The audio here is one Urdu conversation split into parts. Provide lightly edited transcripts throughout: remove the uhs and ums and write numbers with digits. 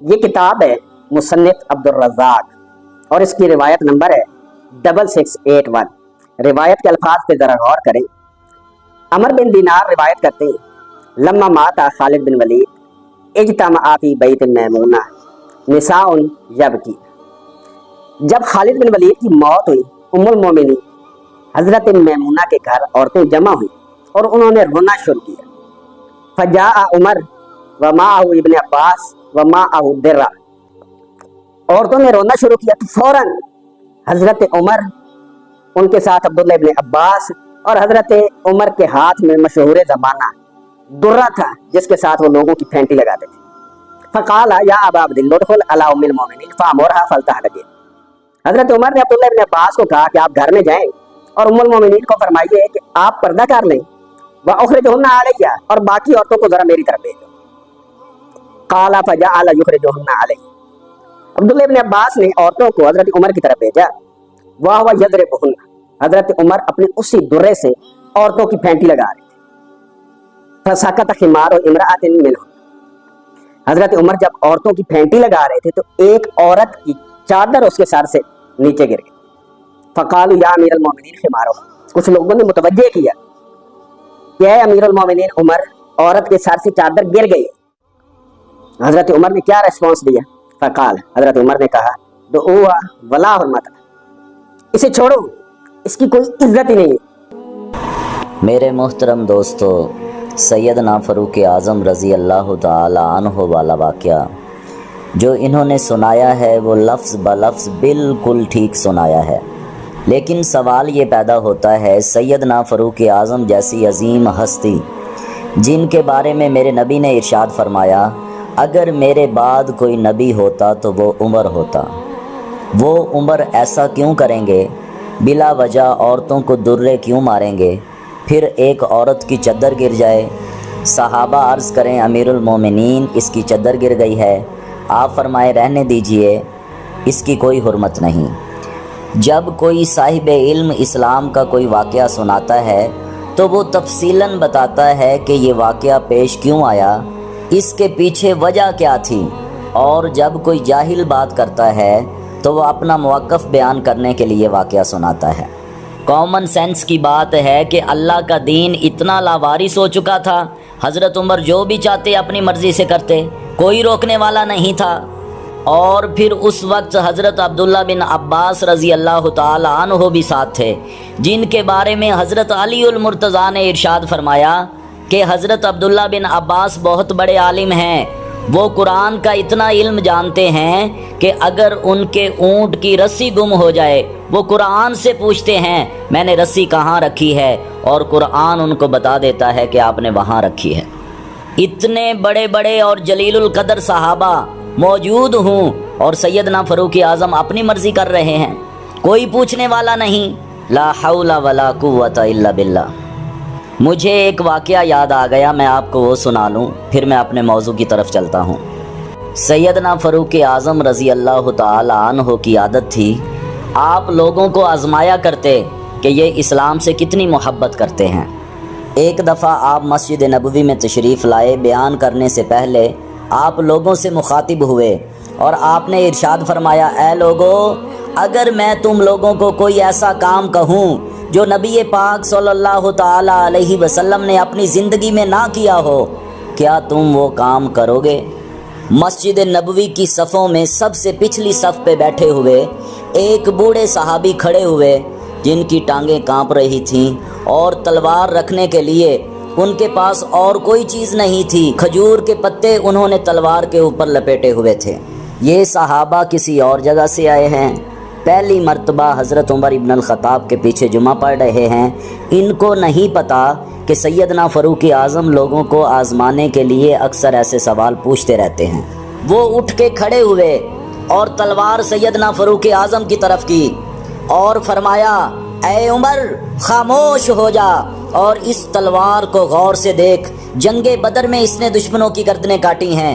یہ کتاب ہے مصنف عبدالرزاق اور اس کی روایت نمبر ہے 6681۔ روایت کے الفاظ پہ ذرا غور کریں۔ عمر بن دینار روایت کرتے ہیں لما مات خالد بن ولید اجتمع فی بیت میمونہ نساء یبکی۔ جب خالد بن ولید کی موت ہوئی ام المومنین حضرت میمونہ کے گھر عورتیں جمع ہوئی اور انہوں نے رونا شروع کیا۔ فجاء عمر ومعہ ابن عباس ومعہ درہ۔ عورتوں نے رونا شروع کیا تو فوراً حضرت عمر، ان کے ساتھ عبداللہ ابن عباس اور حضرت عمر کے ہاتھ میں مشہور زمانہ درہ تھا جس کے ساتھ وہ لوگوں کی پھینٹی لگاتے تھے۔ فقال یا ابا عبد اللہ ادخل علی ام المؤمنین فامرها فلتحتجب۔ حضرت عمر نے عبداللہ ابن عباس کو کہا کہ آپ گھر میں جائیں اور ام المؤمنین کو فرمائیے کہ آپ پردہ کر لیں واخرجہن علیہ، اور باقی عورتوں کو ذرا میری طرف بھیجو۔ قال فجعل یخرجہن علیہ۔ عبداللہ ابن عباس نے عورتوں کو حضرت عمر کی طرف بھیجا۔ وہو یضربہن، حضرت عمر اپنی اسی درے سے عورتوں کی پھینٹی لگا رہے تھے۔ فسقط خمار امرأۃ منہن۔ حضرت عمر جب عورتوں کی پھینٹی لگا رہے تھے تو ایک عورت کی چادر اس کے سر سے نیچے گر گئی۔ فقالوا یا امیر المومنین خمارہ۔ کچھ لوگوں نے متوجہ کیا کہ اے امیر المومنین عمر، عورت کے سر سے چادر گر گئی۔ حضرت عمر نے کیا ریسپانس دیا؟ فقال، حضرت عمر نے کہا دعوها ولا حرمت، اسے چھوڑو، اس کی کوئی عزت ہی نہیں ہے۔ میرے محترم دوستو، سیدنا فاروق اعظم رضی اللہ تعالی عنہ والا واقعہ جو انہوں نے سنایا ہے وہ لفظ بلفظ بالکل ٹھیک سنایا ہے، لیکن سوال یہ پیدا ہوتا ہے سیدنا فاروق اعظم جیسی عظیم ہستی جن کے بارے میں میرے نبی نے ارشاد فرمایا اگر میرے بعد کوئی نبی ہوتا تو وہ عمر ہوتا، وہ عمر ایسا کیوں کریں گے؟ بلا وجہ عورتوں کو درے کیوں ماریں گے؟ پھر ایک عورت کی چادر گر جائے، صحابہ عرض کریں امیر المومنین اس کی چادر گر گئی ہے، آپ فرمائے رہنے دیجئے، اس کی کوئی حرمت نہیں۔ جب کوئی صاحب علم اسلام کا کوئی واقعہ سناتا ہے تو وہ تفصیلاً بتاتا ہے کہ یہ واقعہ پیش کیوں آیا، اس کے پیچھے وجہ کیا تھی، اور جب کوئی جاہل بات کرتا ہے تو وہ اپنا موقف بیان کرنے کے لیے واقعہ سناتا ہے۔ کامن سینس کی بات ہے کہ اللہ کا دین اتنا لاوارث ہو چکا تھا، حضرت عمر جو بھی چاہتے اپنی مرضی سے کرتے، کوئی روکنے والا نہیں تھا۔ اور پھر اس وقت حضرت عبداللہ بن عباس رضی اللہ تعالی عنہ بھی ساتھ تھے، جن کے بارے میں حضرت علی المرتضیٰ نے ارشاد فرمایا کہ حضرت عبداللہ بن عباس بہت بڑے عالم ہیں، وہ قرآن کا اتنا علم جانتے ہیں کہ اگر ان کے اونٹ کی رسی گم ہو جائے وہ قرآن سے پوچھتے ہیں میں نے رسی کہاں رکھی ہے، اور قرآن ان کو بتا دیتا ہے کہ آپ نے وہاں رکھی ہے۔ اتنے بڑے بڑے اور جلیل القدر صحابہ موجود ہوں اور سیدنا فاروق اعظم اپنی مرضی کر رہے ہیں، کوئی پوچھنے والا نہیں۔ لا حول ولا قوت الا باللہ۔ مجھے ایک واقعہ یاد آ گیا، میں آپ کو وہ سنا لوں پھر میں اپنے موضوع کی طرف چلتا ہوں۔ سیدنا فاروق اعظم رضی اللہ تعالی عنہ کی عادت تھی، آپ لوگوں کو آزمایا کرتے کہ یہ اسلام سے کتنی محبت کرتے ہیں۔ ایک دفعہ آپ مسجد نبوی میں تشریف لائے، بیان کرنے سے پہلے آپ لوگوں سے مخاطب ہوئے اور آپ نے ارشاد فرمایا اے لوگو، اگر میں تم لوگوں کو کوئی ایسا کام کہوں جو نبی پاک صلی اللہ تعالی علیہ وسلم نے اپنی زندگی میں نہ کیا ہو، کیا تم وہ کام کرو گے؟ مسجد نبوی کی صفوں میں سب سے پچھلی صف پہ بیٹھے ہوئے ایک بوڑھے صحابی کھڑے ہوئے جن کی ٹانگیں کانپ رہی تھیں اور تلوار رکھنے کے لیے ان کے پاس اور کوئی چیز نہیں تھی، کھجور کے پتے انہوں نے تلوار کے اوپر لپیٹے ہوئے تھے۔ یہ صحابہ کسی اور جگہ سے آئے ہیں، پہلی مرتبہ حضرت عمر ابن الخطاب کے پیچھے جمعہ پڑھ رہے ہیں، ان کو نہیں پتہ کہ سیدنا فاروق اعظم لوگوں کو آزمانے کے لیے اکثر ایسے سوال پوچھتے رہتے ہیں۔ وہ اٹھ کے کھڑے ہوئے اور تلوار سیدنا فاروق اعظم کی طرف کی اور فرمایا اے عمر خاموش ہو جا اور اس تلوار کو غور سے دیکھ، جنگ بدر میں اس نے دشمنوں کی گردنیں کاٹی ہیں،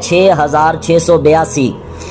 6682,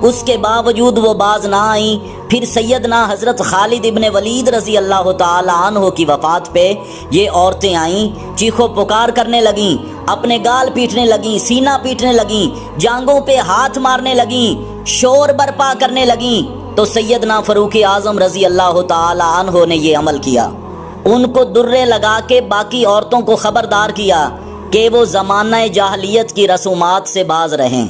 اس کے باوجود وہ باز نہ آئیں۔ پھر سیدنا حضرت خالد ابن ولید رضی اللہ تعالی عنہ کی وفات پہ یہ عورتیں آئیں، چیخو پکار کرنے لگیں، اپنے گال پیٹنے لگیں، سینہ پیٹنے لگیں، جانگوں پہ ہاتھ مارنے لگیں، شور برپا کرنے لگیں۔ تو سیدنا فاروق اعظم رضی اللہ تعالی عنہ نے یہ عمل کیا، ان کو درے لگا کے باقی عورتوں کو خبردار کیا کہ وہ زمانہ جاہلیت کی رسومات سے باز رہیں۔